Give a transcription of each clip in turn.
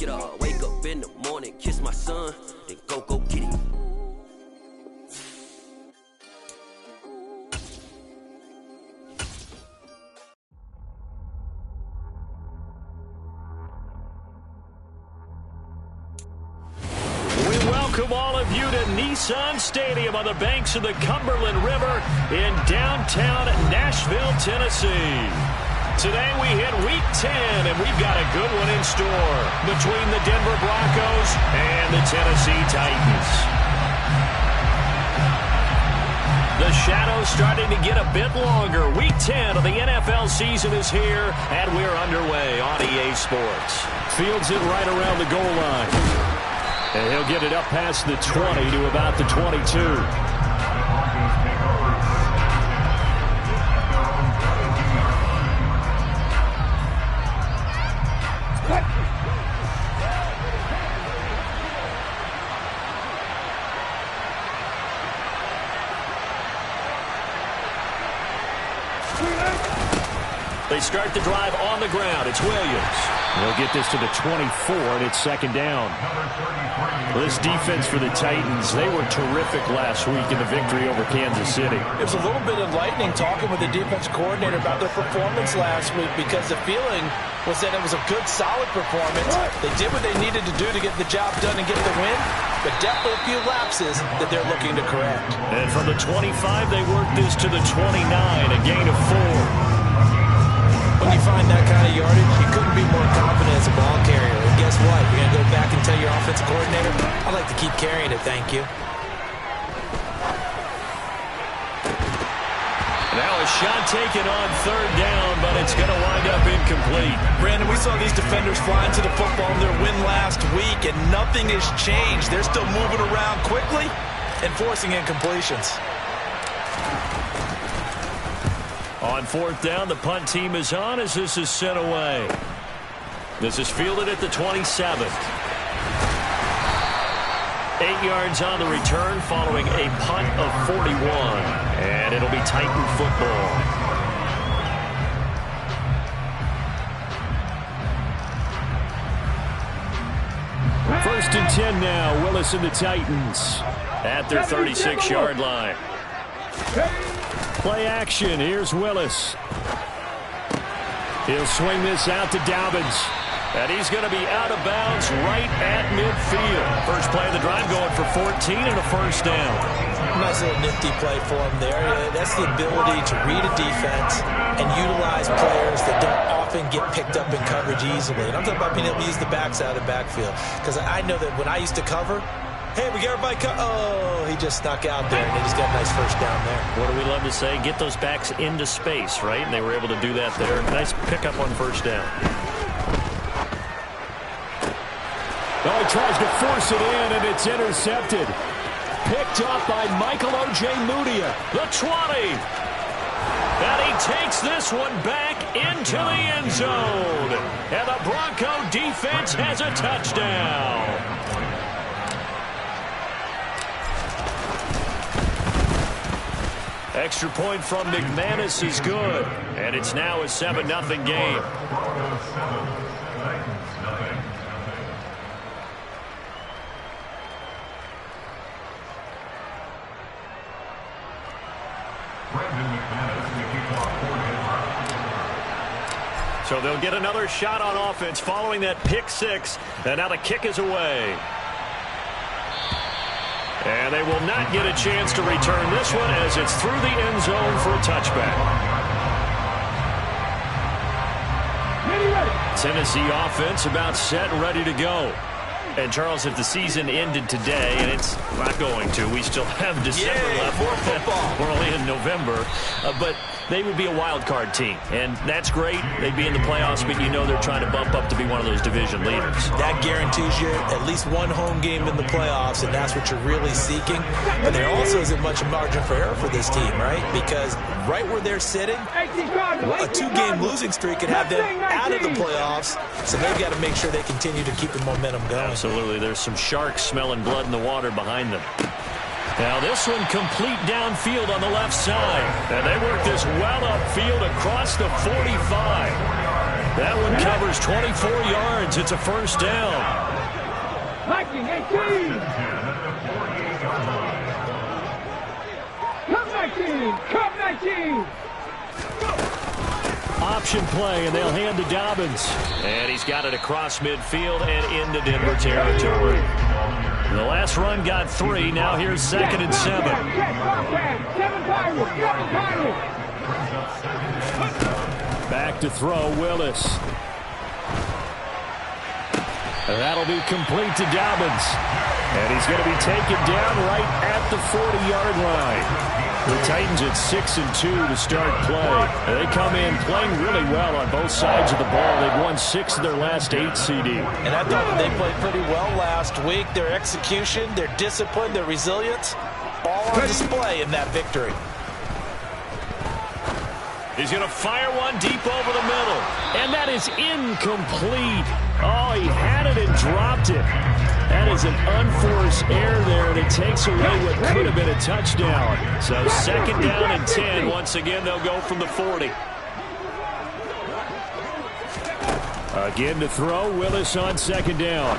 Get up, wake up in the morning, kiss my son, then go get it. Welcome all of you to Nissan Stadium on the banks of the Cumberland River in downtown Nashville, Tennessee. Today we hit Week 10, and we've got a good one in store between the Denver Broncos and the Tennessee Titans. The shadow's starting to get a bit longer. Week 10 of the NFL season is here, and we're underway on EA Sports. Fields it right around the goal line. And he'll get it up past the 20 to about the 22. They start the drive on the ground. It's Williams. They'll get this to the 24, and it's second down. Well, this defense for the Titans, they were terrific last week in the victory over Kansas City. It was a little bit enlightening talking with the defense coordinator about their performance last week, because the feeling was that it was a good, solid performance. They did what they needed to do to get the job done and get the win, but definitely a few lapses that they're looking to correct. And from the 25, they worked this to the 29, a gain of 4. When you find that kind of yardage, you couldn't be more confident as a ball carrier. And guess what? You're going to go back and tell your offensive coordinator, I'd like to keep carrying it, thank you. Now a shot taken on third down, but it's going to wind up incomplete. Brandon, we saw these defenders flying to the football in their win last week, and nothing has changed. They're still moving around quickly and forcing incompletions. On fourth down, the punt team is on as this is sent away. This is fielded at the 27. 8 yards on the return following a punt of 41. And it'll be Titan football. First and 10 now. Willis and the Titans at their 36-yard line. Play action. Here's Willis. He'll swing this out to Dobbins. And he's going to be out of bounds right at midfield. First play of the drive going for 14 and a first down. Nice little nifty play for him there. That's the ability to read a defense and utilize players that don't often get picked up in coverage easily. And I'm talking about being able to use the backside of the backfield. Because I know that when I used to cover, hey, we got everybody oh, he just snuck out there, and they just got a nice first down there. What do we love to say? Get those backs into space, right? And they were able to do that there. Nice pickup on first down. Oh, he tries to force it in, and it's intercepted. Picked up by Michael O.J. Mudia. The 20. And he takes this one back into the end zone. And the Bronco defense has a touchdown. Extra point from McManus is good. And it's now a 7-0 game. So they'll get another shot on offense following that pick six. And now the kick is away. And they will not get a chance to return this one as it's through the end zone for a touchback. Tennessee offense about set and ready to go. And, Charles, if the season ended today, and it's not going to, we still have December left. More football. We're only in November. But they would be a wild card team. And that's great. They'd be in the playoffs, but you know they're trying to bump up to be one of those division leaders. That guarantees you at least one home game in the playoffs, and that's what you're really seeking. But there also isn't much margin for error for this team, right? Because right where they're sitting, a two-game losing streak could have them out of the playoffs. So they've got to make sure they continue to keep the momentum going. Absolutely. There's some sharks smelling blood in the water behind them. Now this one complete downfield on the left side. And they work this well upfield across the 45. That one covers 24 yards. It's a first down. Viking 18. Come 19. Option play, and they'll hand to Dobbins. And he's got it across midfield and into Denver territory. The last run got 3. Now here's 2nd and 7. Back to throw, Willis. And that'll be complete to Dobbins. And he's going to be taken down right at the 40-yard line. The Titans at 6-2 to start play. They come in playing really well on both sides of the ball. They've won 6 of their last 8, CD. And I thought they played pretty well last week. Their execution, their discipline, their resilience, all on display in that victory. He's going to fire one deep over the middle. And that is incomplete. Oh, he had it and dropped it. That is an unforced error there, and it takes away what could have been a touchdown. So 2nd down and 10. Once again, they'll go from the 40. Again to throw. Willis on 2nd down.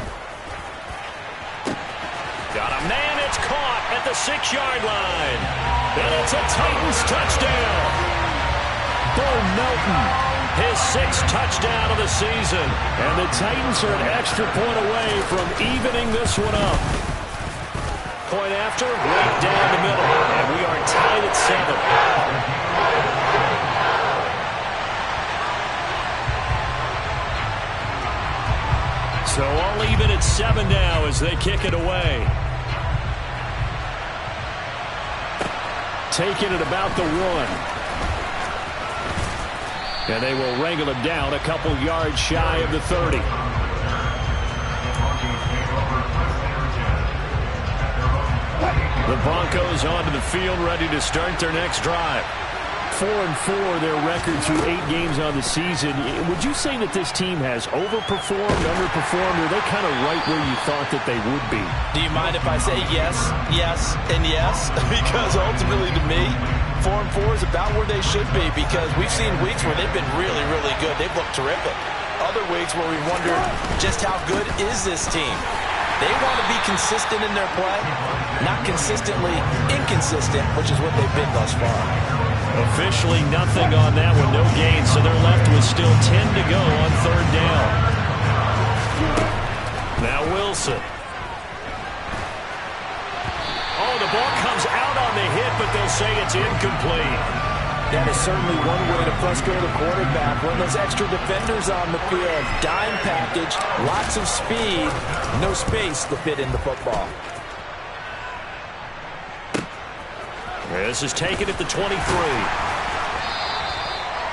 Got a man. It's caught at the 6-yard line. And it's a Titans touchdown. Bo Melton. His 6th touchdown of the season. And the Titans are an extra point away from evening this one up. Point after, right down the middle. And we are tied at 7. So all even at 7 now as they kick it away. Taking it about the 1. And they will wrangle him down a couple yards shy of the 30. The Broncos onto the field, ready to start their next drive. 4-4 their record through 8 games on the season. Would you say that this team has overperformed, underperformed, or are they kind of right where you thought that they would be? Do you mind if I say yes, yes, and yes? Because ultimately to me, 4-4 is about where they should be, because we've seen weeks where they've been really, really good. They've looked terrific. Other weeks where we wondered just how good is this team. They want to be consistent in their play, not consistently inconsistent, which is what they've been thus far. Officially nothing on that one, no gain, so they're left with still 10 to go on 3rd down. Now Wilson. Oh, the ball comes out on the hit, but they'll say it's incomplete. That is certainly one way to frustrate a quarterback. When those extra defenders on the field, dime package, lots of speed, no space to fit in the football. This is taken at the 23.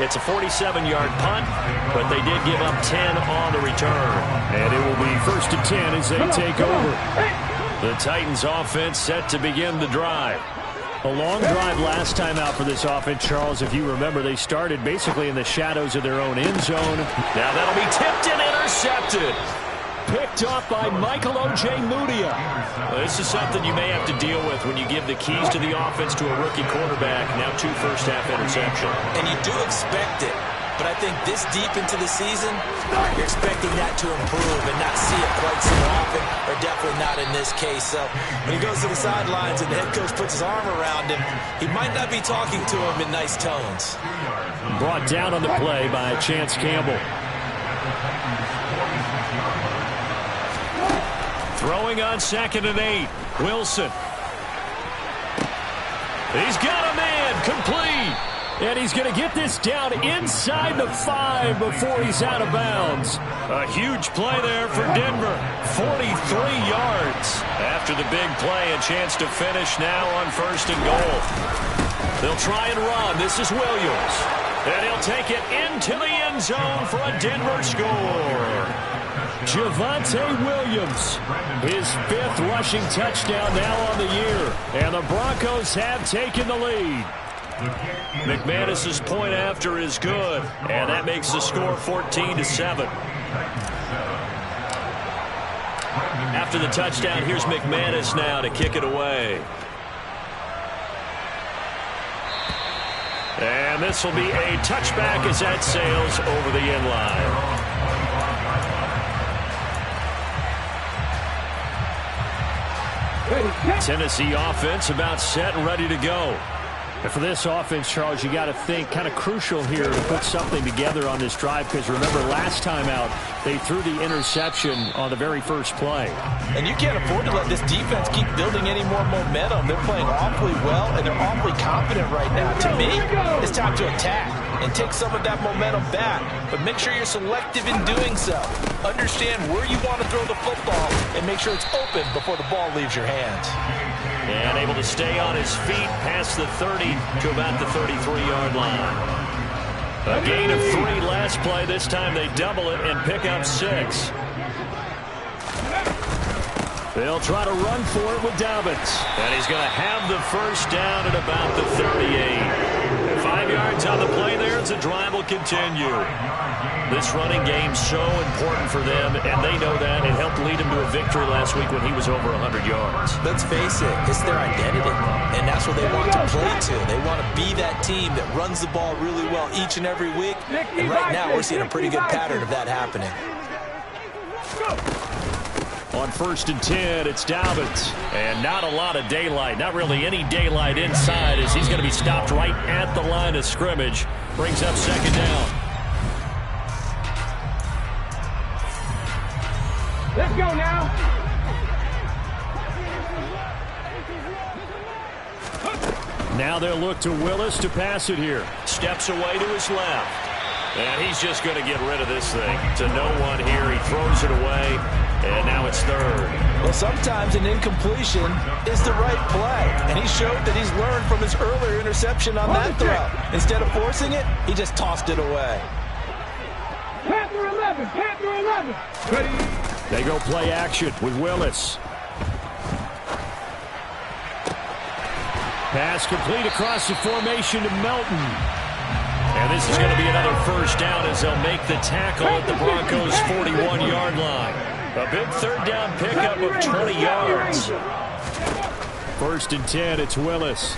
It's a 47-yard punt, but they did give up 10 on the return. And it will be 1st and 10 as they take over. The Titans offense set to begin the drive. A long drive last time out for this offense, Charles. If you remember, they started basically in the shadows of their own end zone. Now that'll be tipped and intercepted. Picked off by Michael Ojemudia. Well, this is something you may have to deal with when you give the keys to the offense to a rookie quarterback. Now 2 first-half interceptions. And you do expect it. But I think this deep into the season, you're expecting that to improve and not see it quite so often, or definitely not in this case. So when he goes to the sidelines and the head coach puts his arm around him, he might not be talking to him in nice tones. Brought down on the play by Chance Campbell. Throwing on 2nd and 8. Wilson. He's got a man. Complete. And he's going to get this down inside the 5 before he's out of bounds. A huge play there for Denver. 43 yards. After the big play, a chance to finish now on 1st and goal. They'll try and run. This is Williams. And he'll take it into the end zone for a Denver score. Javonte Williams, his 5th rushing touchdown now on the year. And the Broncos have taken the lead. McManus's point after is good, and that makes the score 14-7. After the touchdown, here's McManus now to kick it away. And this will be a touchback as that sails over the end line. Tennessee offense about set and ready to go. And for this offense, Charles, you got to think kind of crucial here to put something together on this drive, because remember last time out they threw the interception on the very first play. And you can't afford to let this defense keep building any more momentum. They're playing awfully well, and they're awfully confident right now. To me, it's time to attack and take some of that momentum back. But make sure you're selective in doing so. Understand where you want to throw the football and make sure it's open before the ball leaves your hands. And able to stay on his feet past the 30 to about the 33-yard line. A gain of 3 last play. This time they double it and pick up 6. They'll try to run for it with Dobbins. And he's going to have the first down at about the 38. 5 yards on the play there as the drive will continue. This running game so important for them, and they know that. It helped lead him to a victory last week when he was over 100 yards. Let's face it, it's their identity, and that's what they want to play to. They want to be that team that runs the ball really well each and every week, and right now we're seeing a pretty good pattern of that happening. On 1st and 10, it's Dobbins. And not a lot of daylight, not really any daylight inside, as he's going to be stopped right at the line of scrimmage. Brings up 2nd down. Let's go now. Now they'll look to Willis to pass it here. Steps away to his left. And he's just going to get rid of this thing. To no one here. He throws it away. And now it's 3rd. Well, sometimes an incompletion is the right play. And he showed that he's learned from his earlier interception on that throw. Instead of forcing it, he just tossed it away. Panther 11. Panther 11. Ready. They go play action with Willis. Pass complete across the formation to Melton. And this is going to be another first down as they'll make the tackle at the Broncos' 41-yard line. A big 3rd down pickup of 20 yards. 1st and 10, it's Willis.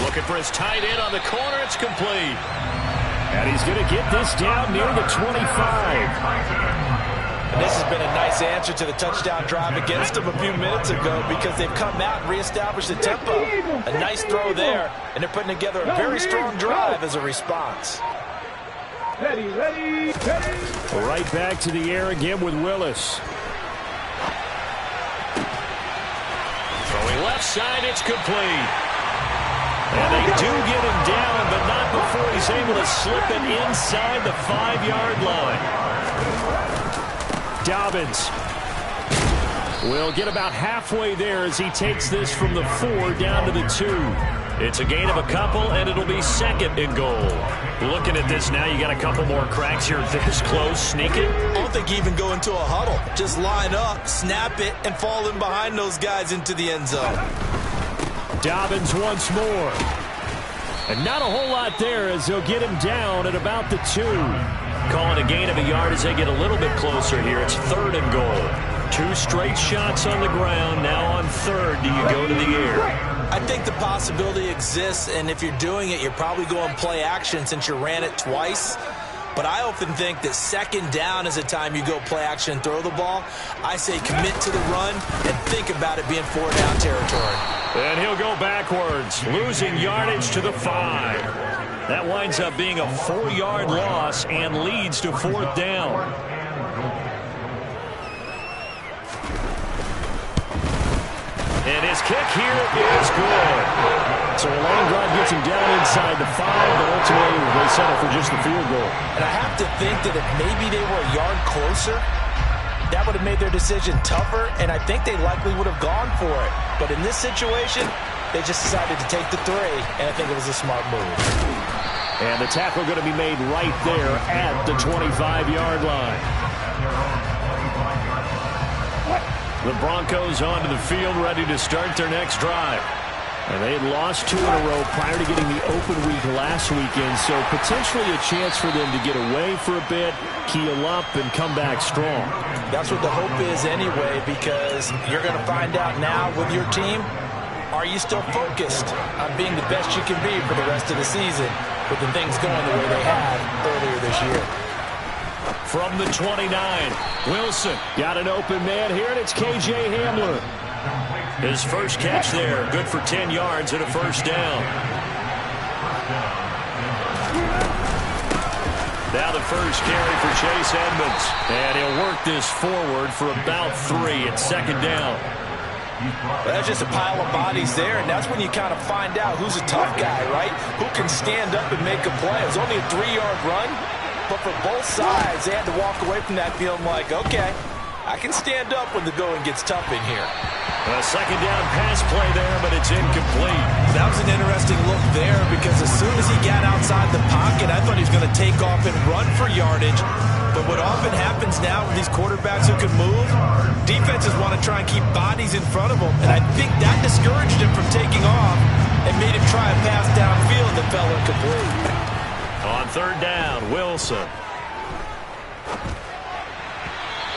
Looking for his tight end on the corner. It's complete. And he's going to get this down near the 25. And this has been a nice answer to the touchdown drive against them a few minutes ago, because they've come out and reestablished the tempo. A nice throw there, and they're putting together a very strong drive as a response. Ready, ready, ready. Right back to the air again with Willis. Throwing left side, it's complete. And they do get him down, but not before he's able to slip it inside the 5-yard line. Dobbins will get about halfway there as he takes this from the 4 down to the 2. It's a gain of a couple, and it'll be 2nd and goal. Looking at this now, you got a couple more cracks here. This close, sneak it. I don't think you even go into a huddle. Just line up, snap it, and fall in behind those guys into the end zone. Dobbins once more. And not a whole lot there as they'll get him down at about the 2. Calling a gain of a yard as they get a little bit closer here. It's 3rd and goal. 2 straight shots on the ground. Now on 3rd, do you go to the air? I think the possibility exists, and if you're doing it, you're probably going play action since you ran it twice. But I often think that 2nd down is the time you go play action and throw the ball. I say commit to the run and think about it being 4-down territory. And he'll go backwards, losing yardage to the 5. That winds up being a 4-yard loss and leads to 4th down. And his kick here is good. So a long drive gets him down inside the 5, but ultimately they settle for just the field goal. And I have to think that if maybe they were a yard closer, that would have made their decision tougher, and I think they likely would have gone for it. But in this situation, they just decided to take the 3, and I think it was a smart move. And the tackle going to be made right there at the 25-yard line. The Broncos onto the field, ready to start their next drive. And they had lost 2 in a row prior to getting the open week last weekend, so potentially a chance for them to get away for a bit, keel up, and come back strong. That's what the hope is anyway, because you're going to find out now with your team, are you still focused on being the best you can be for the rest of the season with the things going the way they have earlier this year? From the 29, Wilson got an open man here, and it's K.J. Hamler. His first catch there, good for 10 yards and a first down. Now the first carry for Chase Edmonds. And he'll work this forward for about 3 at second down. Well, that's just a pile of bodies there, and that's when you kind of find out who's a tough guy, right? Who can stand up and make a play. It was only a 3-yard run, but for both sides, they had to walk away from that feeling like, okay, I can stand up when the going gets tough in here. A second down pass play there, but it's incomplete. That was an interesting look there because as soon as he got outside the pocket, I thought he was going to take off and run for yardage. But what often happens now with these quarterbacks who can move, defenses want to try and keep bodies in front of them. And I think that discouraged him from taking off and made him try a pass downfield that fell incomplete. On third down, Wilson.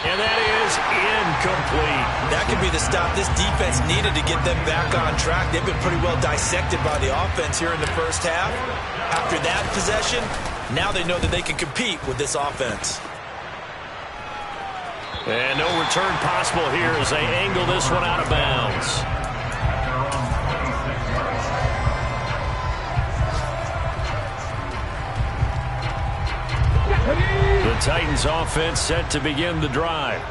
And that is incomplete. That could be the stop this defense needed to get them back on track. They've been pretty well dissected by the offense here in the first half. After that possession, now they know that they can compete with this offense. And no return possible here as they angle this one out of bounds. The Titans offense set to begin the drive.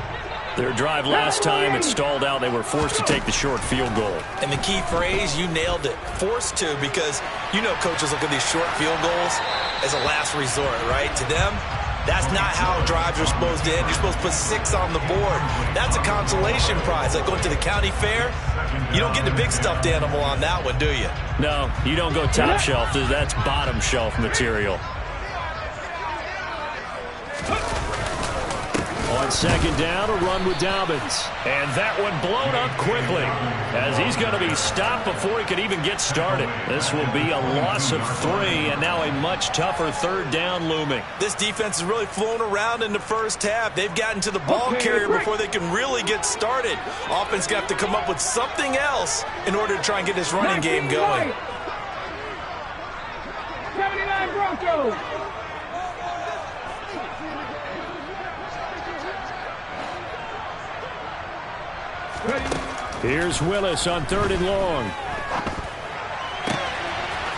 Their drive last time, it stalled out. They were forced to take the short field goal. And the key phrase, you nailed it. Forced to, because you know coaches look at these short field goals as a last resort, right? To them, that's not how drives are supposed to end. You're supposed to put 6 on the board. That's a consolation prize. Like going to the county fair, you don't get the big stuffed animal on that one, do you? No, you don't go top shelf. That's bottom shelf material. On second down, a run with Dobbins. And that one blown up quickly as he's going to be stopped before he could even get started. This will be a loss of 3, and now a much tougher third down looming. This defense has really flown around in the first half. They've gotten to the ball carrier before they can really get started. Offense got to come up with something else in order to try and get this running game going. 79 Broncos. Here's Willis on third and long.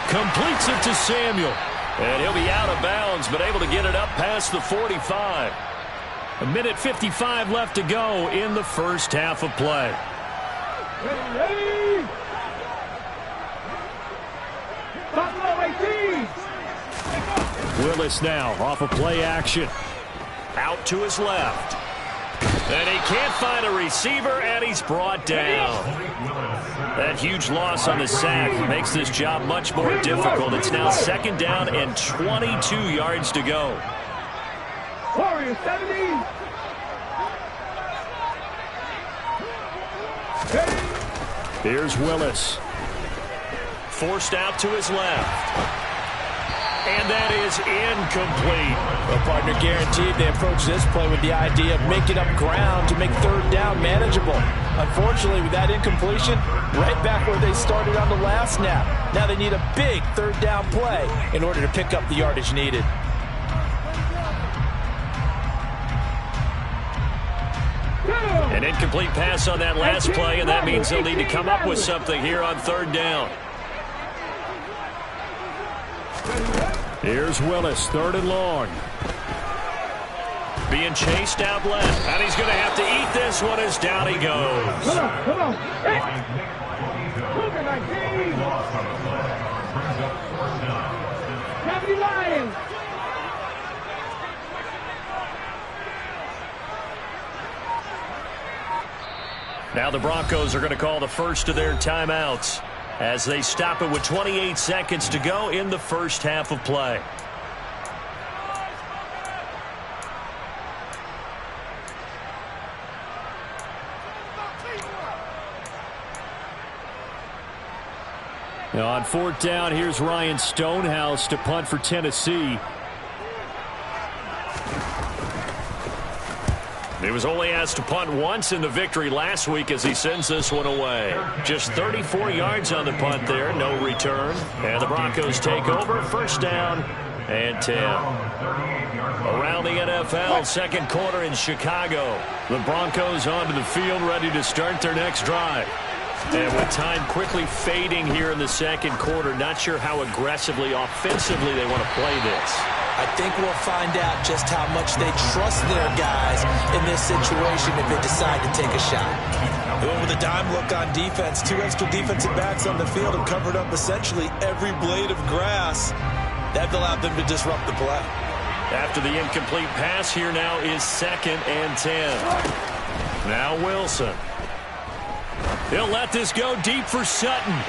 Completes it to Samuel. And he'll be out of bounds, but able to get it up past the 45. 1:55 left to go in the first half of play. Ready. Buffalo 18. Willis now off of play action. Out to his left. And he can't find a receiver, and he's brought down. That huge loss on the sack makes this job much more difficult. It's now second down and 22 yards to go. Warriors 70. Here's Willis. Forced out to his left. And that is incomplete. Well, partner, guaranteed they approach this play with the idea of making up ground to make third down manageable. Unfortunately, with that incompletion, right back where they started on the last snap. Now they need a big third down play in order to pick up the yardage needed. An incomplete pass on that last play, and that means they'll need to come up with something here on third down. Here's Willis, third and long. Being chased out left, and he's going to have to eat this one as down he goes. Come on. Hey. Cougar 19. 70 Lions. Now the Broncos are going to call the first of their timeouts as they stop it with 28 seconds to go in the first half of play. Now on fourth down, here's Ryan Stonehouse to punt for Tennessee. He was only asked to punt once in the victory last week as he sends this one away. Just 34 yards on the punt there, no return. And the Broncos take over, first down and 10. Around the NFL, second quarter in Chicago. The Broncos onto the field, ready to start their next drive. And with time quickly fading here in the second quarter, not sure how aggressively, offensively they want to play this. I think we'll find out just how much they trust their guys in this situation if they decide to take a shot. They went with a dime look on defense. 2 extra defensive backs on the field have covered up essentially every blade of grass. That allowed them to disrupt the play. After the incomplete pass, here now is second and 10. Now Wilson. He'll let this go deep for Sutton.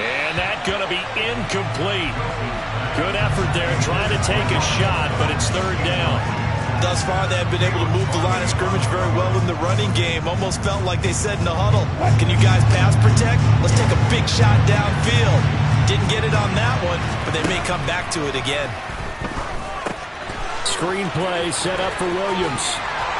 And that's going to be incomplete. Good effort there trying to take a shot, but it's third down. Thus far, they have been able to move the line of scrimmage very well in the running game. Almost felt like they said in the huddle, can you guys pass protect? Let's take a big shot downfield. Didn't get it on that one, but they may come back to it again. Screen play set up for Williams.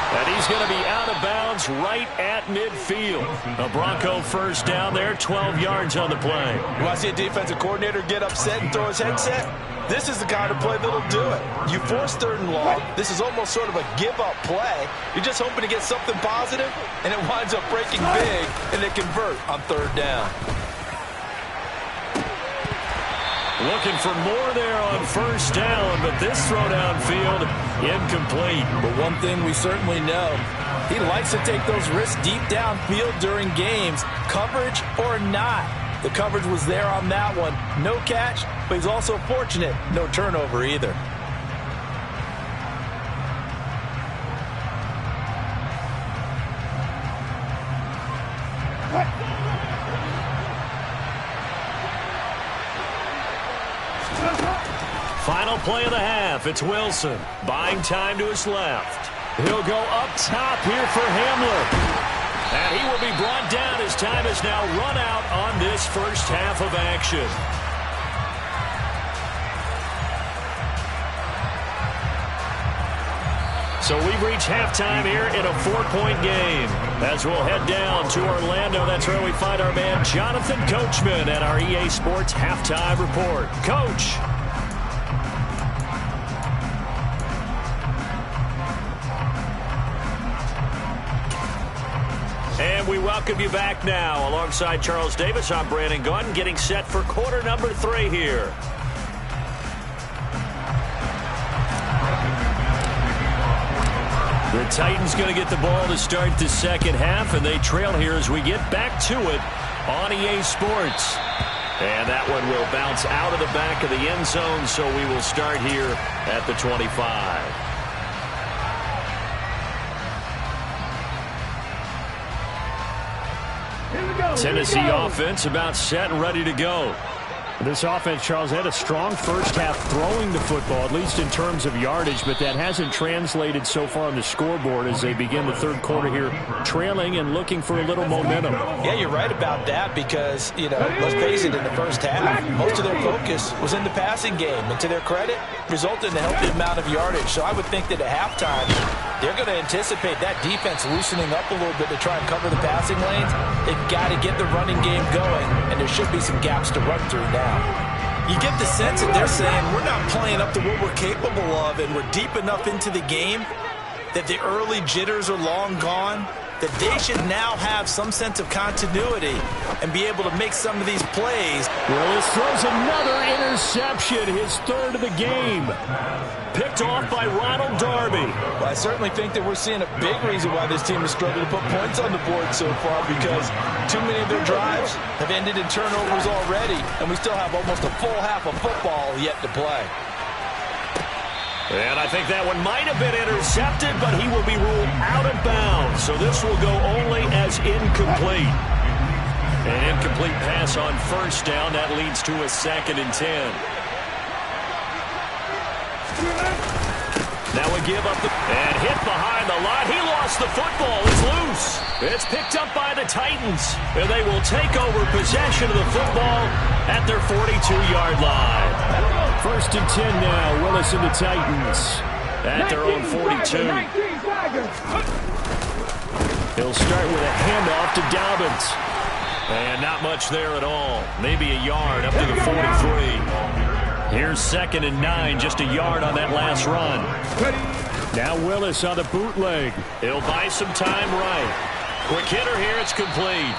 And he's going to be out of bounds right at midfield. A Bronco first down there, 12 yards on the play. You want to see a defensive coordinator get upset and throw his headset? This is the kind of play that'll do it. You force third and long. This is almost sort of a give-up play. You're just hoping to get something positive, and it winds up breaking big, and they convert on third down. Looking for more there on first down, but this throw downfield incomplete. But one thing we certainly know, he likes to take those risks deep downfield during games, coverage or not. The coverage was there on that one. No catch, but he's also fortunate. No turnover either. Final play of the half. It's Wilson buying time to his left. He'll go up top here for Hamler. And he will be brought down as time has now run out on this first half of action. So we've reached halftime here in a 4-point game. As we'll head down to Orlando, that's where we find our man Jonathan Coachman at our EA Sports Halftime Report. Coach. And we welcome you back now. Alongside Charles Davis, I'm Brandon Gaudin, getting set for quarter number 3 here. The Titans going to get the ball to start the second half, and they trail here as we get back to it on EA Sports. And that one will bounce out of the back of the end zone, so we will start here at the 25. Tennessee offense about set and ready to go. This offense, Charles, had a strong first half throwing the football, at least in terms of yardage, but that hasn't translated so far on the scoreboard as they begin the third quarter here, trailing and looking for a little momentum. Yeah, you're right about that because, let's face it, in the first half, most of their focus was in the passing game. And to their credit, resulted in a healthy amount of yardage. So I would think that at halftime, they're going to anticipate that defense loosening up a little bit to try and cover the passing lanes. They've got to get the running game going, and there should be some gaps to run through now. You get the sense that they're saying we're not playing up to what we're capable of, and we're deep enough into the game that the early jitters are long gone, that they should now have some sense of continuity and be able to make some of these plays. Willis throws another interception, his third of the game. Picked off by Ronald Darby. Well, I certainly think that we're seeing a big reason why this team has struggled to put points on the board so far, because too many of their drives have ended in turnovers already, and we still have almost a full half of football yet to play. And I think that one might have been intercepted, but he will be ruled out of bounds. So this will go only as incomplete. An incomplete pass on first down. That leads to a 2nd and 10. Now we give up and hit behind the line. He lost the football. It's loose. It's picked up by the Titans. And they will take over possession of the football at their 42-yard line. 1st and 10 now. Willis and the Titans at their own 42. He'll start with a handoff to Dobbins. And not much there at all. Maybe a yard up to the 43. Here's 2nd and 9, just a yard on that last run. Now Willis on the bootleg. He'll buy some time right. Quick hitter here, it's complete.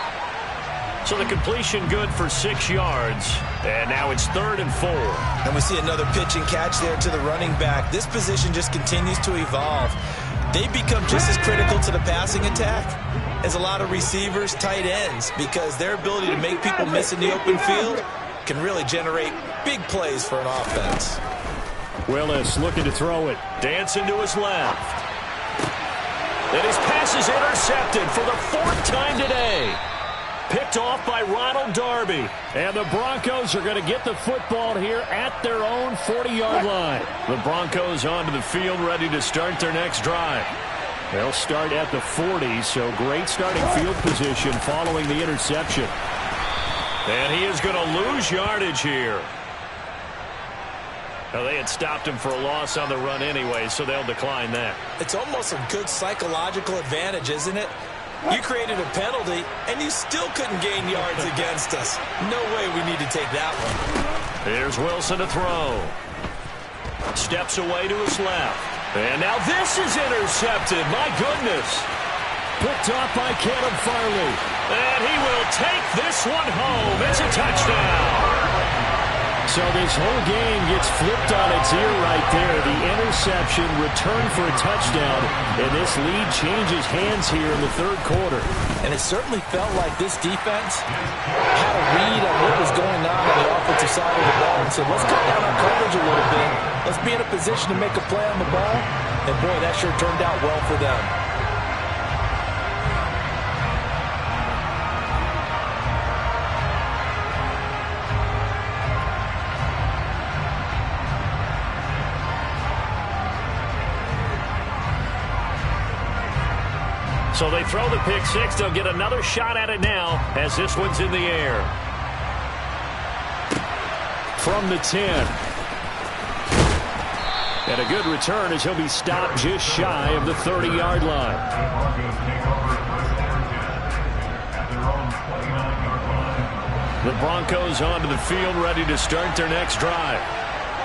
So the completion good for 6 yards. And now it's 3rd and 4. And we see another pitch and catch there to the running back. This position just continues to evolve. They become just as critical to the passing attack as a lot of receivers, tight ends, because their ability to make people miss in the open field can really generate big plays for an offense. Willis looking to throw it. Dancing to his left. And his pass is intercepted for the 4th time today. Picked off by Ronald Darby. And the Broncos are going to get the football here at their own 40-yard line. The Broncos onto the field, ready to start their next drive. They'll start at the 40, so great starting field position following the interception. And he is going to lose yardage here. Now, they had stopped him for a loss on the run anyway, so they'll decline that. It's almost a good psychological advantage, isn't it? You created a penalty, and you still couldn't gain yards against us. No way we need to take that one. Here's Wilson to throw. Steps away to his left. And now this is intercepted. My goodness. Picked off by Caleb Farley. And he will take this one home. It's a touchdown. So this whole game gets flipped on its ear right there. The interception, return for a touchdown, and this lead changes hands here in the 3rd quarter. And it certainly felt like this defense had a read on what was going on the offensive side of the ball and said, let's cut down our coverage a little bit. Let's be in a position to make a play on the ball. And, boy, that sure turned out well for them. So they throw the pick six. They'll get another shot at it now as this one's in the air. From the 10. And a good return as he'll be stopped just shy of the 30-yard line. The Broncos onto the field, ready to start their next drive.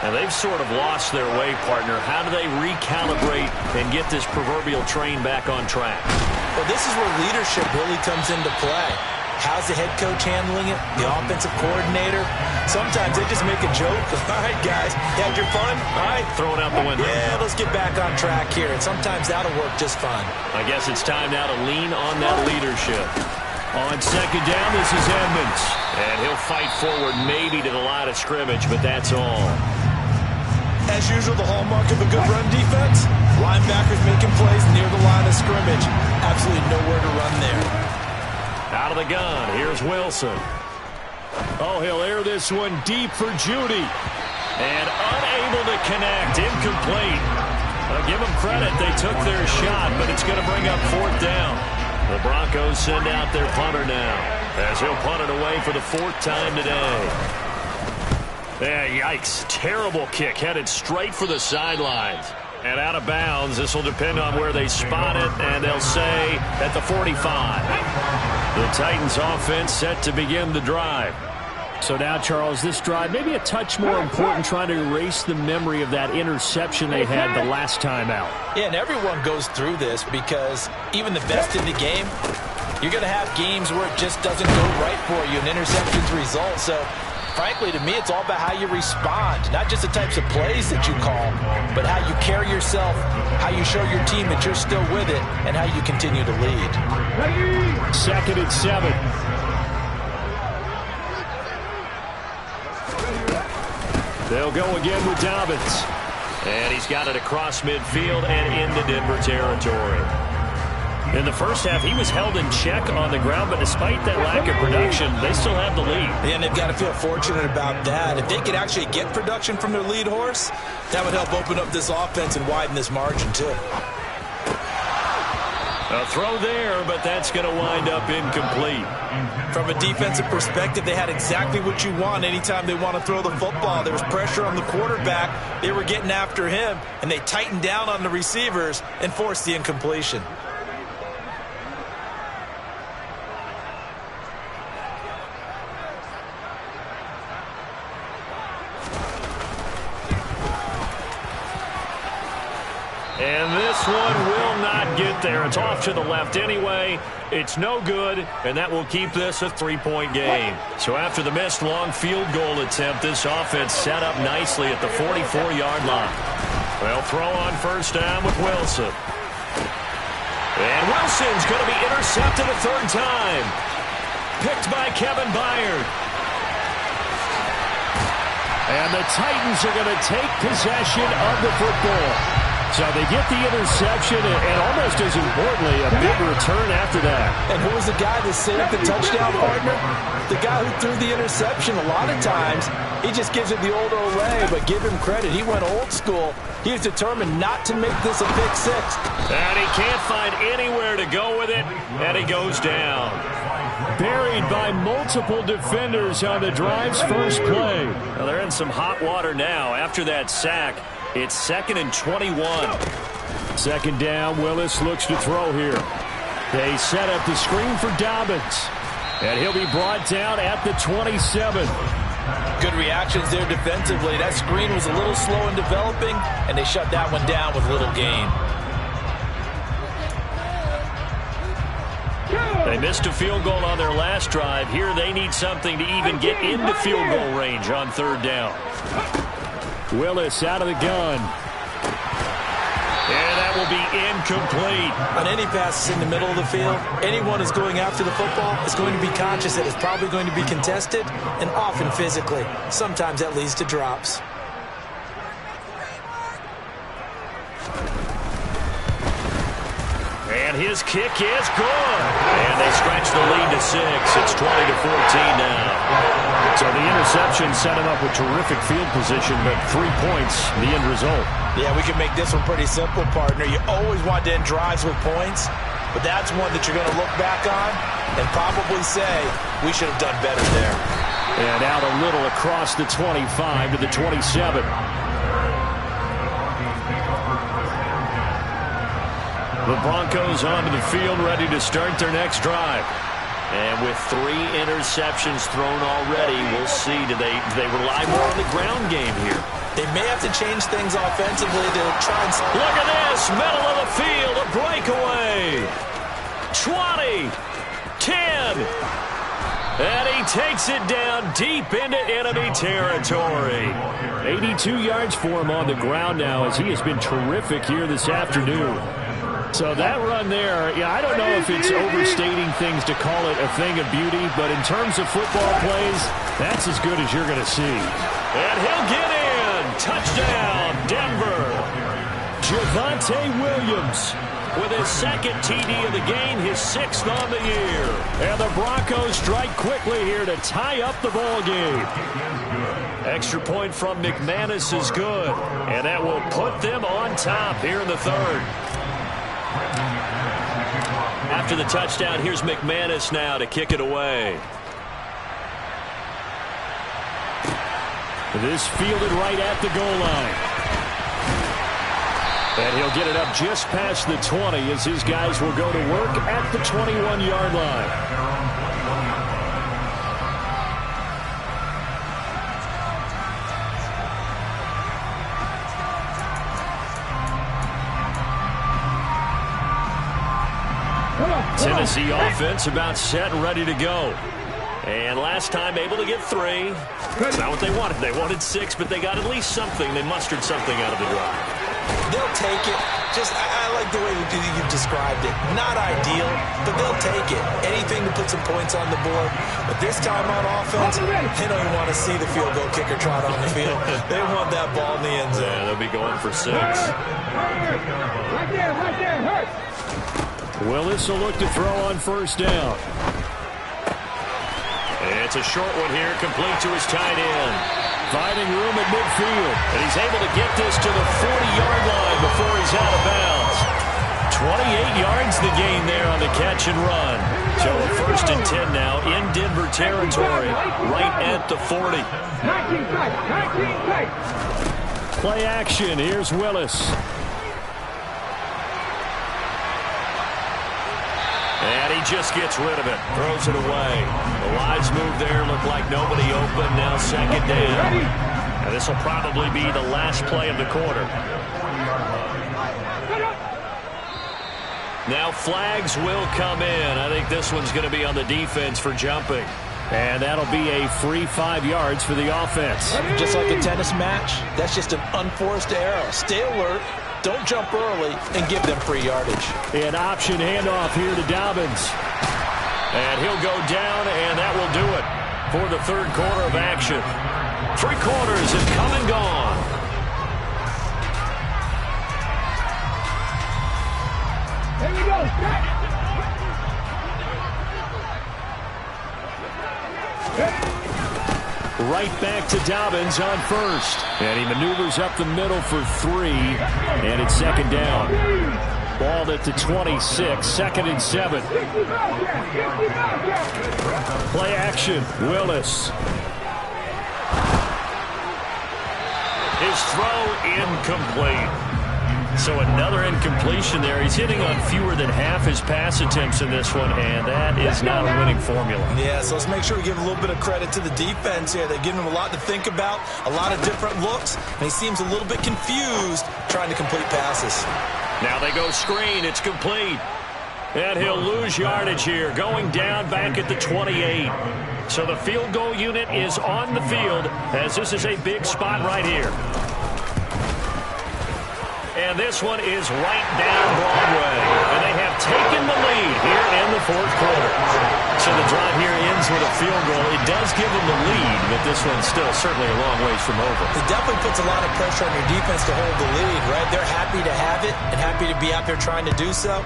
And they've sort of lost their way, partner. How do they recalibrate and get this proverbial train back on track? Well, this is where leadership really comes into play. How's the head coach handling it? The offensive coordinator? Sometimes they just make a joke. All right, guys, you had your fun? All right. Throw it out the window. Yeah, let's get back on track here. And sometimes that'll work just fine. I guess it's time now to lean on that leadership. On 2nd down, this is Edmonds. And he'll fight forward maybe to the line of scrimmage, but that's all. As usual, the hallmark of a good run defense, linebackers making plays near the line of scrimmage. Absolutely nowhere to run there. Out of the gun, here's Wilson. Oh, he'll air this one deep for Judy. And unable to connect, incomplete. Give them credit, they took their shot, but it's going to bring up 4th down. The Broncos send out their punter now, as he'll punt it away for the 4th time today. Yikes. Terrible kick headed straight for the sidelines. And out of bounds. This will depend on where they spot it, and they'll say at the 45. The Titans offense set to begin the drive. So now, Charles, this drive maybe a touch more important, trying to erase the memory of that interception they had the last time out. Yeah, and everyone goes through this because even the best in the game, you're going to have games where it just doesn't go right for you, and interceptions result. So frankly, to me, it's all about how you respond, not just the types of plays that you call, but how you carry yourself, how you show your team that you're still with it, and how you continue to lead. 2nd and 7. They'll go again with Dobbins. And he's got it across midfield and into Denver territory. In the first half, he was held in check on the ground, but despite that lack of production, they still have the lead. And they've got to feel fortunate about that. If they could actually get production from their lead horse, that would help open up this offense and widen this margin, too. A throw there, but that's going to wind up incomplete. From a defensive perspective, they had exactly what you want anytime they want to throw the football. There was pressure on the quarterback. They were getting after him, and they tightened down on the receivers and forced the incompletion. And this one will not get there. It's off to the left anyway. It's no good, and that will keep this a 3-point game. So after the missed long field goal attempt, this offense set up nicely at the 44-yard line. They'll throw on first down with Wilson. And Wilson's going to be intercepted a third time. Picked by Kevin Byard. And the Titans are going to take possession of the football. So they get the interception, and almost as importantly, a big return after that. And who was the guy that saved the touchdown, partner? The guy who threw the interception. A lot of times, he just gives it the old way, but give him credit. He went old school. He was determined not to make this a pick six. And he can't find anywhere to go with it, and he goes down. Buried by multiple defenders on the drive's first play. Well, they're in some hot water now. After that sack, it's 2nd and 21. Second down, Willis looks to throw here. They set up the screen for Dobbins. And he'll be brought down at the 27. Good reactions there defensively. That screen was a little slow in developing, and they shut that one down with little gain. They missed a field goal on their last drive. Here they need something to even get into field goal range on third down. Willis out of the gun. And that will be incomplete. On any passes in the middle of the field, anyone who's going after the football is going to be conscious that it's probably going to be contested, and often physically. Sometimes that leads to drops. And his kick is good. And they stretch the lead to 6. It's 20-14 now. So the interception set him up with terrific field position, but 3 points, the end result. Yeah, we can make this one pretty simple, partner. You always want to end drives with points, but that's one that you're going to look back on and probably say, we should have done better there. And out a little across the 25 to the 27. The Broncos onto the field, ready to start their next drive. And with 3 interceptions thrown already, we'll see. Do they rely more on the ground game here? They may have to change things offensively to try and... Look at this, middle of the field, a breakaway. 20, 10. And he takes it down deep into enemy territory. 82 yards for him on the ground now, as he has been terrific here this afternoon. So that run there, yeah, I don't know if it's overstating things to call it a thing of beauty, but in terms of football plays, that's as good as you're going to see. And he'll get in. Touchdown, Denver. Javonte Williams with his 2nd TD of the game, his 6th on the year. And the Broncos strike quickly here to tie up the ball game. Extra point from McManus is good, and that will put them on top here in the 3rd. After the touchdown, here's McManus now to kick it away. This fielded right at the goal line. And he'll get it up just past the 20 as his guys will go to work at the 21-yard line. Tennessee offense about set and ready to go. And last time able to get 3. That's not what they wanted. They wanted 6, but they got at least something. They mustered something out of the drive. They'll take it. I like the way you described it. Not ideal, but they'll take it. Anything to put some points on the board. But this time on offense, they don't even want to see the field goal kicker trot on the field. They want that ball in the end zone. Yeah, they'll be going for 6. Right there, hurt. Willis will look to throw on first down. It's a short one here, complete to his tight end. Finding room at midfield. And he's able to get this to the 40-yard line before he's out of bounds. 28 yards the gain there on the catch and run. So a 1st and 10 now in Denver territory, right at the 40. 19 tight. Play action. Here's Willis. And he just gets rid of it, throws it away. The wise move there, looked like nobody open, now 2nd down. And this will probably be the last play of the quarter. Now flags will come in. I think this one's going to be on the defense for jumping. And that'll be a free 5 yards for the offense. Just like a tennis match, that's just an unforced error. Stay alert, don't jump early, and give them free yardage. An option handoff here to Dobbins. And he'll go down, and that will do it for the third quarter of action. 3 quarters have come and gone. Here we go. Right back to Dobbins on first. And he maneuvers up the middle for 3. And it's second down. Ball at the 26, 2nd and 7. Play action, Willis. His throw incomplete. So another incompletion there. He's hitting on fewer than half his pass attempts in this one, and that is not a winning formula. Yeah, so let's make sure we give a little bit of credit to the defense here. They've given him a lot to think about, a lot of different looks, and he seems a little bit confused trying to complete passes. Now they go screen. It's complete. And he'll lose yardage here, going down back at the 28. So the field goal unit is on the field, as this is a big spot right here. And this one is right down Broadway. And they have taken the lead here in the fourth quarter. So the drive here ends with a field goal. It does give them the lead, but this one's still certainly a long ways from over. It definitely puts a lot of pressure on your defense to hold the lead, right? They're happy to have it and happy to be out there trying to do so.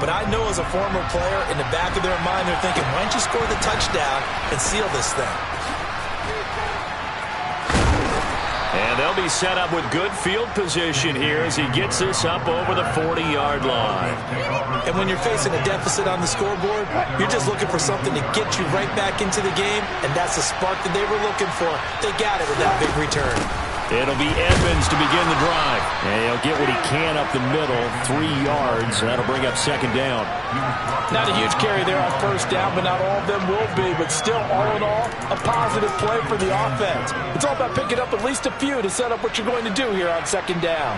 But I know as a former player, in the back of their mind, they're thinking, why don't you score the touchdown and seal this thing? And they'll be set up with good field position here as he gets this up over the 40-yard line. And when you're facing a deficit on the scoreboard, you're just looking for something to get you right back into the game, and that's the spark that they were looking for. They got it with that big return. It'll be Edmonds to begin the drive. And he'll get what he can up the middle, 3 yards. That'll bring up second down. Not a huge carry there on first down, but not all of them will be. But still, all in all, a positive play for the offense. It's all about picking up at least a few to set up what you're going to do here on second down.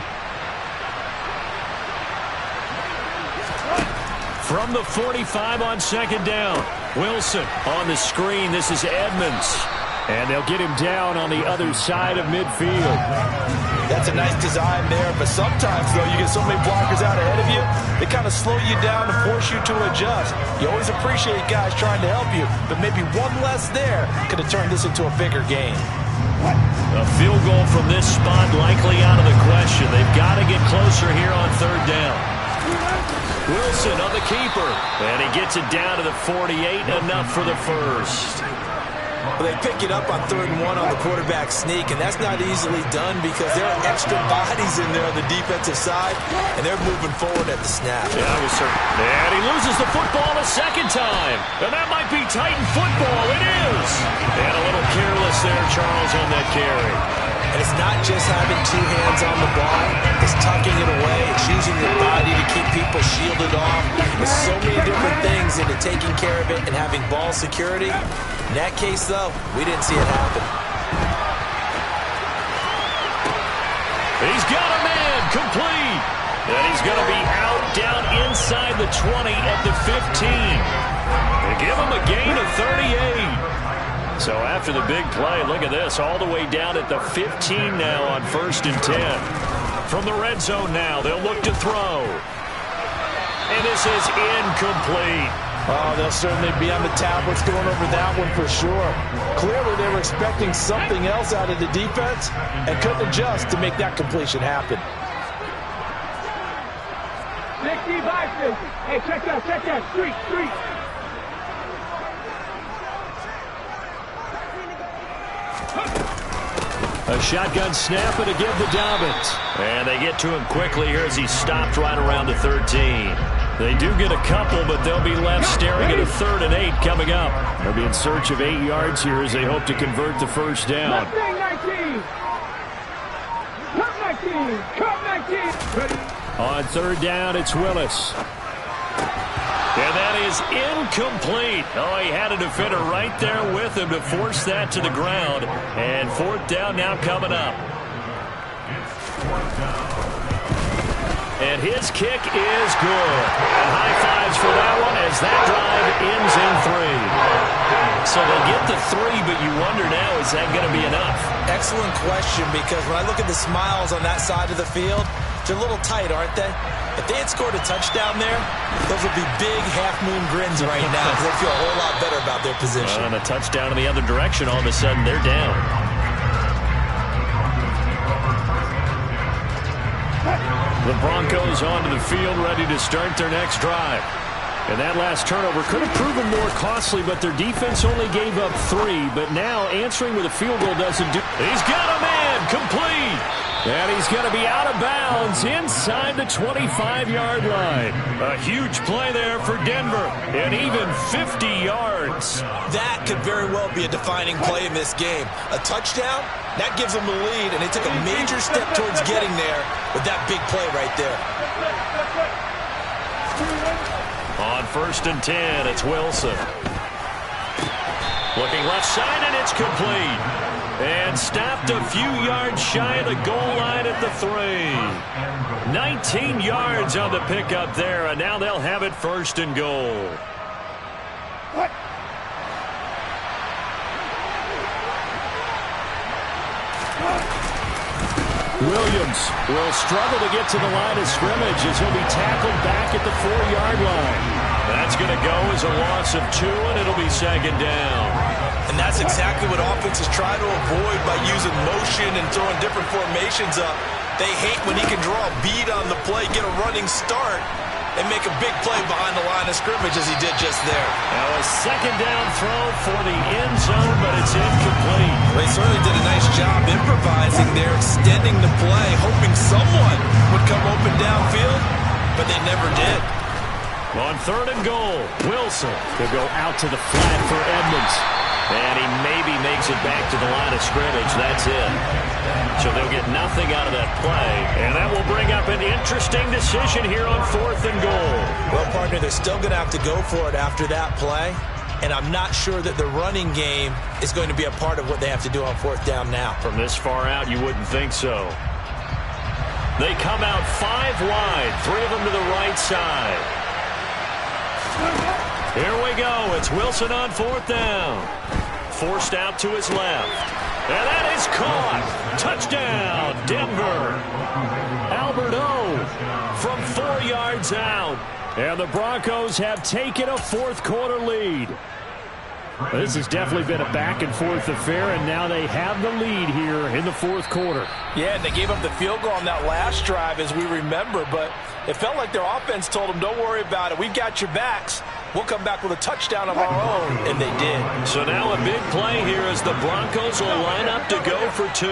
From the 45 on second down, Wilson on the screen. This is Edmonds. And they'll get him down on the other side of midfield. That's a nice design there, but sometimes, though, you get so many blockers out ahead of you, they kind of slow you down and force you to adjust. You always appreciate guys trying to help you, but maybe one less there could have turned this into a bigger game. A field goal from this spot likely out of the question. They've got to get closer here on third down. Wilson on the keeper, and he gets it down to the 48, enough for the first. Well, they pick it up on 3rd and 1 on the quarterback sneak, and that's not easily done because there are extra bodies in there on the defensive side, and they're moving forward at the snap. Yeah, I was certain. And he loses the football a second time. And that might be Titan football. It is. And a little careless there, Charles, on that carry. And it's not just having 2 hands on the ball. It's tucking it away. It's using your body to keep people shielded off. There's so many different things into taking care of it and having ball security. In that case, though, we didn't see it happen. He's got a man complete. And he's going to be out down inside the 20 at the 15. They give him a gain of 38. So after the big play, look at this, all the way down at the 15 now on 1st and 10. From the red zone now, they'll look to throw. And this is incomplete. Oh, they'll certainly be on the tablets going over that one for sure. Clearly, they were expecting something else out of the defense and couldn't adjust to make that completion happen. 65. Hey, check that. Street. A shotgun snap and a give to Dobbins. And they get to him quickly here as he stopped right around the 13. They do get a couple, but they'll be left staring at a 3rd and 8 coming up. They'll be in search of 8 yards here as they hope to convert the first down. On 3rd down, it's Willis. And that is incomplete. Oh, he had a defender right there with him to force that to the ground. And 4th down now coming up. And his kick is good. And high fives for that one as that drive ends in 3. So they get the 3, but you wonder now, is that going to be enough? Excellent question, because when I look at the smiles on that side of the field, they're a little tight, aren't they? If they had scored a touchdown there, those would be big half-moon grins right now because they feel a whole lot better about their position. And a touchdown in the other direction, all of a sudden they're down. The Broncos onto the field, ready to start their next drive. And that last turnover could have proven more costly, but their defense only gave up 3. But now answering with a field goal doesn't do. He's got a man, complete. And he's going to be out of bounds inside the 25-yard line. A huge play there for Denver, and even 50 yards. That could very well be a defining play in this game. A touchdown, that gives them the lead, and they took a major step towards getting there with that big play right there. On 1st and 10, it's Wilson. Looking left side, and it's complete. And stopped a few yards shy of the goal line at the 3. 19 yards on the pickup there, and now they'll have it 1st and goal. Williams will struggle to get to the line of scrimmage as he'll be tackled back at the 4-yard line. That's going to go as a loss of 2, and it'll be 2nd down. And that's exactly what offenses try to avoid by using motion and throwing different formations up. They hate when he can draw a bead on the play, get a running start, and make a big play behind the line of scrimmage as he did just there. Now a 2nd down throw for the end zone, but it's incomplete. They certainly did a nice job improvising there, extending the play, hoping someone would come open downfield, but they never did. On 3rd and goal, Wilson could go out to the flat for Edmonds. And he maybe makes it back to the line of scrimmage. That's it. So they'll get nothing out of that play. And that will bring up an interesting decision here on 4th and goal. Well, partner, they're still going to have to go for it after that play. And I'm not sure that the running game is going to be a part of what they have to do on 4th down now. From this far out, you wouldn't think so. They come out 5 wide, 3 of them to the right side. Here we go. It's Wilson on 4th down. Forced out to his left. And that is caught. Touchdown, Denver. Albert O from 4 yards out. And the Broncos have taken a 4th quarter lead. This has definitely been a back-and-forth affair, and now they have the lead here in the 4th quarter. Yeah, and they gave up the field goal on that last drive, as we remember, but it felt like their offense told them, don't worry about it. We've got your backs. We'll come back with a touchdown of our own, and they did. So now a big play here as the Broncos will line up to go for 2.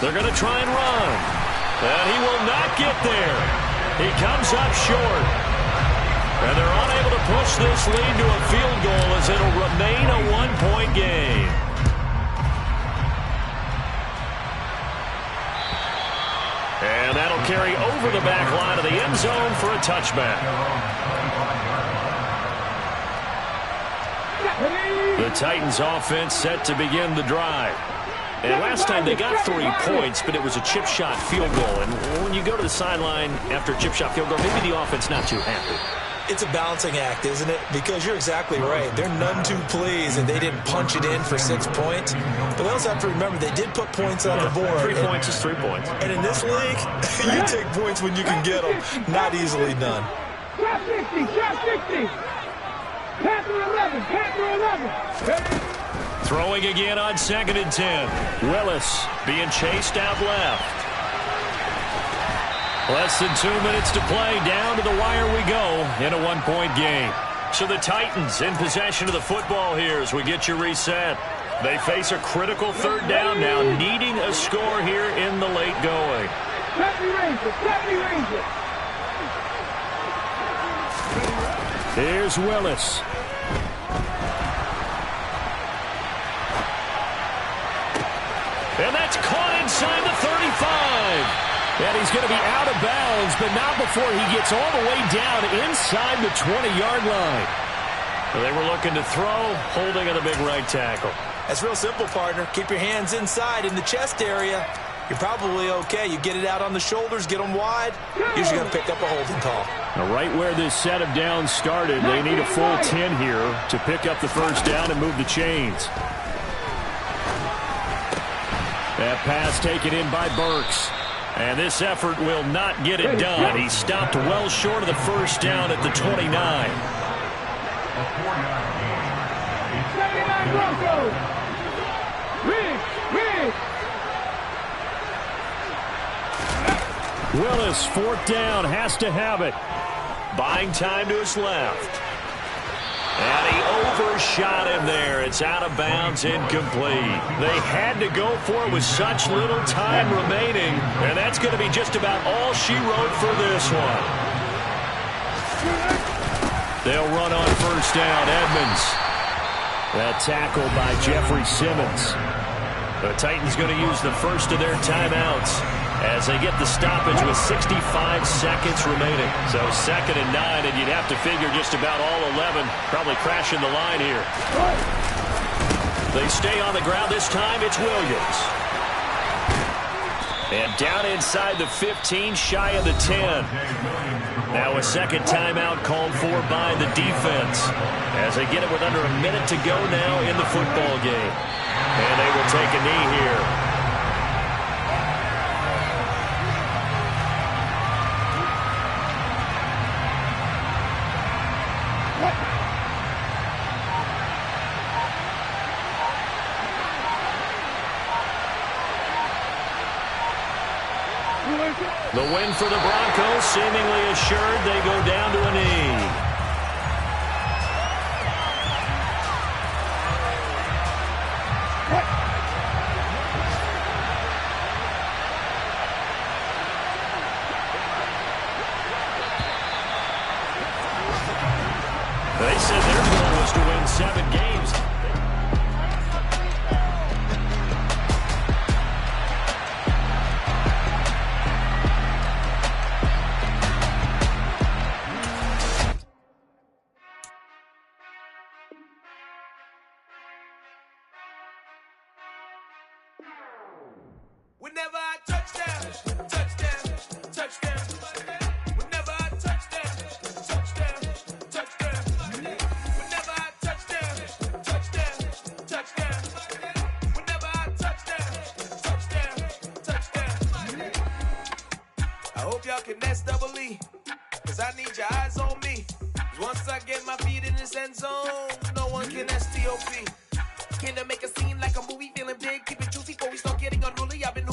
They're going to try and run, and he will not get there. He comes up short. And they're unable to push this lead to a field goal as it'll remain a 1-point game. And that'll carry over the back line of the end zone for a touchback. The Titans offense set to begin the drive. And last time they got 3 points, but it was a chip shot field goal. And when you go to the sideline after a chip shot field goal, maybe the offense not too happy. It's a balancing act, isn't it? Because you're exactly right. They're none too pleased and they didn't punch it in for 6 points. But they also have to remember they did put points on the board. 3 points is 3 points. And in this league, you take points when you can get them. Not easily done. Trap 60, trap 60. Panther 11, Panther 11. Throwing again on 2nd and 10. Willis being chased out left. Less than 2 minutes to play. Down to the wire we go in a 1-point game. So the Titans in possession of the football here as we get you reset. They face a critical 3rd down now, needing a score here in the late going. Here's Willis. And that's caught inside the 35. And he's going to be out of bounds, but not before he gets all the way down inside the 20-yard line. They were looking to throw, holding on the big right tackle. That's real simple, partner. Keep your hands inside in the chest area. you're probably okay. You get it out on the shoulders, get them wide, usually going to pick up a holding call. Now, right where this set of downs started, they need a full 10 here to pick up the first down and move the chains. That pass taken in by Burks. And this effort will not get it done. He stopped well short of the first down at the 29. 79 Broncos. Willis, fourth down, has to have it. Buying time to his left. And he overshot him there. It's out of bounds, incomplete. They had to go for it with such little time remaining, and that's going to be just about all she wrote for this one. They'll run on first down, Edmonds. That tackle by Jeffrey Simmons. The Titans going to use the first of their timeouts as they get the stoppage with 65 seconds remaining. So 2nd and 9, and you'd have to figure just about all 11 probably crashing the line here. They stay on the ground this time. It's Williams. And down inside the 15, shy of the 10. Now a second timeout called for by the defense as they get it with under a minute to go now in the football game. And they will take a knee here. The win for the Broncos, seemingly assured. They go down to a knee. They said their goal was to win 7 games. Whenever I touchdown, touchdown, touchdown. Whenever I touchdown, touchdown, touchdown. Whenever I touchdown, touchdown, touchdown. Whenever I touchdown, touchdown. I hope y'all can nest double E, cause I need your eyes on me. Cause once I get my feet in this end zone, no one can STOP. Can I make a scene like a movie, feeling big, keep it juicy before we start getting unruly? I've been